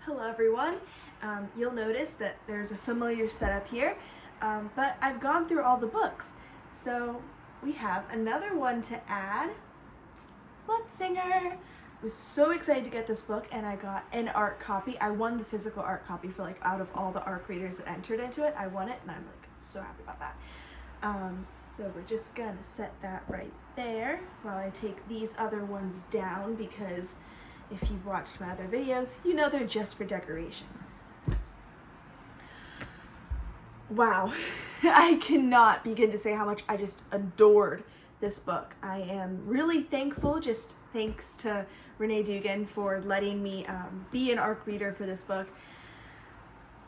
Hello everyone. You'll notice that there's a familiar setup here, but I've gone through all the books. So we have another one to add, Bloodsinger. I was so excited to get this book and I got an art copy. I won the physical art copy for out of all the ARC readers that entered into it. I won it and I'm so happy about that. So we're just gonna set that right there while I take these other ones down because if you've watched my other videos, you know they're just for decoration. Wow, I cannot begin to say how much I just adored this book. I am really thankful, just thanks to Renee Dugan for letting me be an ARC reader for this book,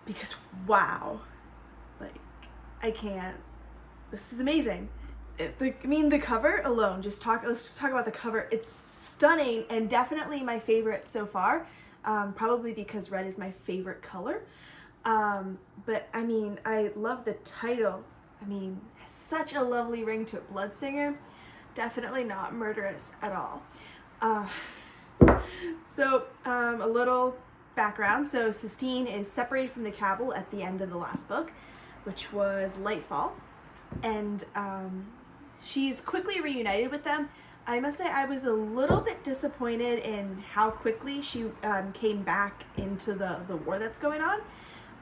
because wow, I can't. This is amazing. The cover alone, let's just talk about the cover. It's stunning and definitely my favorite so far, probably because red is my favorite color. But I mean, I love the title. I mean, such a lovely ring to it. Bloodsinger, definitely not murderous at all. A little background. So Sistine is separated from the Cabal at the end of the last book, which was Lightfall, and she's quickly reunited with them. I must say I was a little bit disappointed in how quickly she came back into the war that's going on.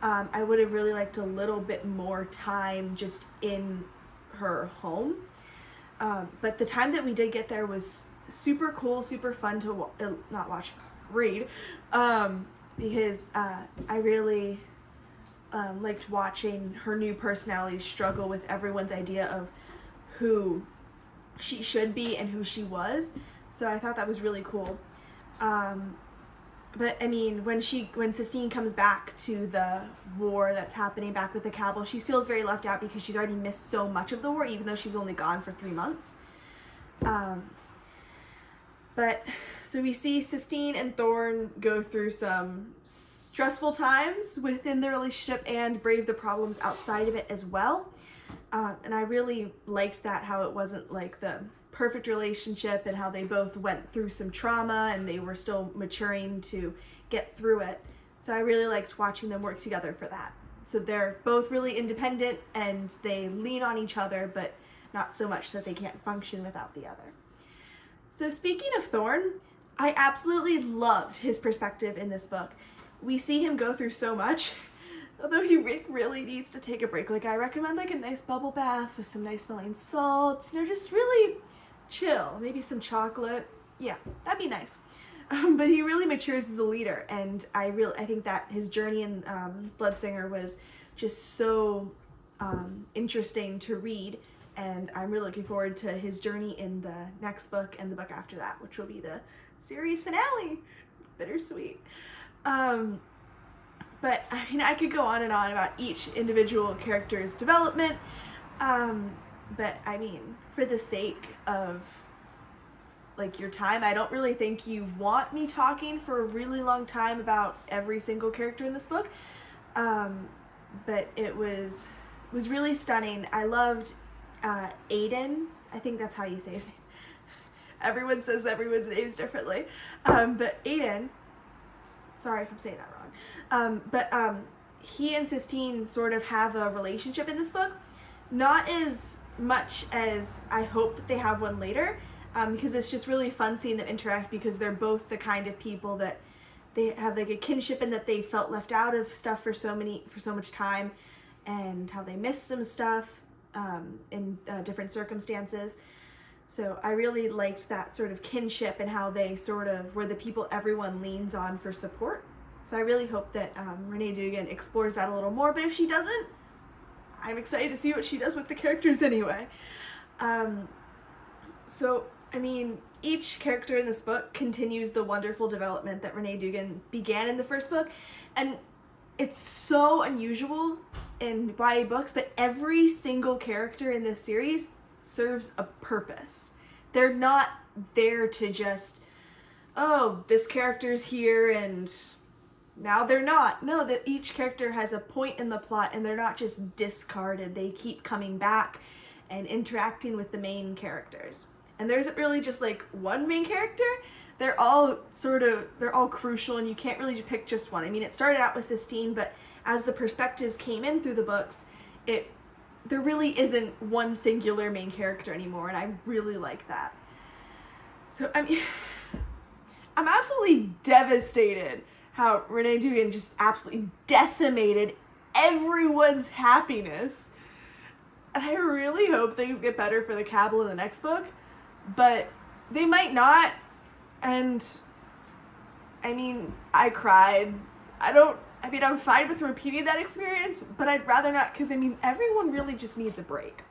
I would have really liked a little bit more time just in her home. But the time that we did get there was super cool, super fun to read, because I really liked watching her new personality struggle with everyone's idea of who she should be and who she was. So I thought that was really cool. But I mean, when Sistine comes back to the war that's happening back with the Cabal, she feels very left out because she's already missed so much of the war, even though she was only gone for 3 months. So we see Sistine and Thorn go through some stressful times within the relationship and brave the problems outside of it as well. And I really liked that, how it wasn't like the perfect relationship and how they both went through some trauma and they were still maturing to get through it. So I really liked watching them work together for that. So they're both really independent and they lean on each other, but not so much that they can't function without the other. So speaking of Thorn, I absolutely loved his perspective in this book. We see him go through so much, although he really needs to take a break. I recommend a nice bubble bath with some nice smelling salts, just really chill, maybe some chocolate. Yeah, that'd be nice. But he really matures as a leader, and I think that his journey in Bloodsinger was just so interesting to read, and I'm really looking forward to his journey in the next book and the book after that, which will be the series finale. Bittersweet. But I mean, I could go on and on about each individual character's development, but I mean, for the sake of your time, I don't really think you want me talking for a really long time about every single character in this book. But it was really stunning. I loved Aiden. I think that's how you say his name. Everyone says everyone's names differently. But Aiden, sorry if I'm saying that wrong. He and Sistine sort of have a relationship in this book. Not as much as I hope that they have one later, because it's just really fun seeing them interact, because they're both the kind of people that they have a kinship in, that they felt left out of stuff for so much time, and how they missed some stuff in different circumstances. So I really liked that sort of kinship and how they sort of were the people everyone leans on for support. So I really hope that Renee Dugan explores that a little more, but if she doesn't, I'm excited to see what she does with the characters anyway. So, I mean, each character in this book continues the wonderful development that Renee Dugan began in the first book, and it's so unusual in YA books, but every single character in this series serves a purpose. They're not there to just, oh, this character's here and now they're not. No, that each character has a point in the plot and they're not just discarded. They keep coming back and interacting with the main characters. And there isn't really just one main character. they're all crucial, and you can't really pick just one. I mean, it started out with Sistine, but as the perspectives came in through the books, there really isn't one singular main character anymore, and I really like that. So, I mean, I'm absolutely devastated how Renee Dugan just absolutely decimated everyone's happiness. And I really hope things get better for the Cabal in the next book, but they might not. And I mean, I cried. I'm fine with repeating that experience, but I'd rather not, because I mean, everyone really just needs a break.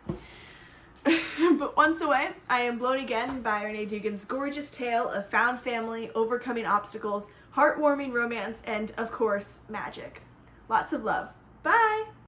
But once away, I am blown again by Renee Dugan's gorgeous tale of found family, overcoming obstacles, heartwarming romance, and of course, magic. Lots of love. Bye!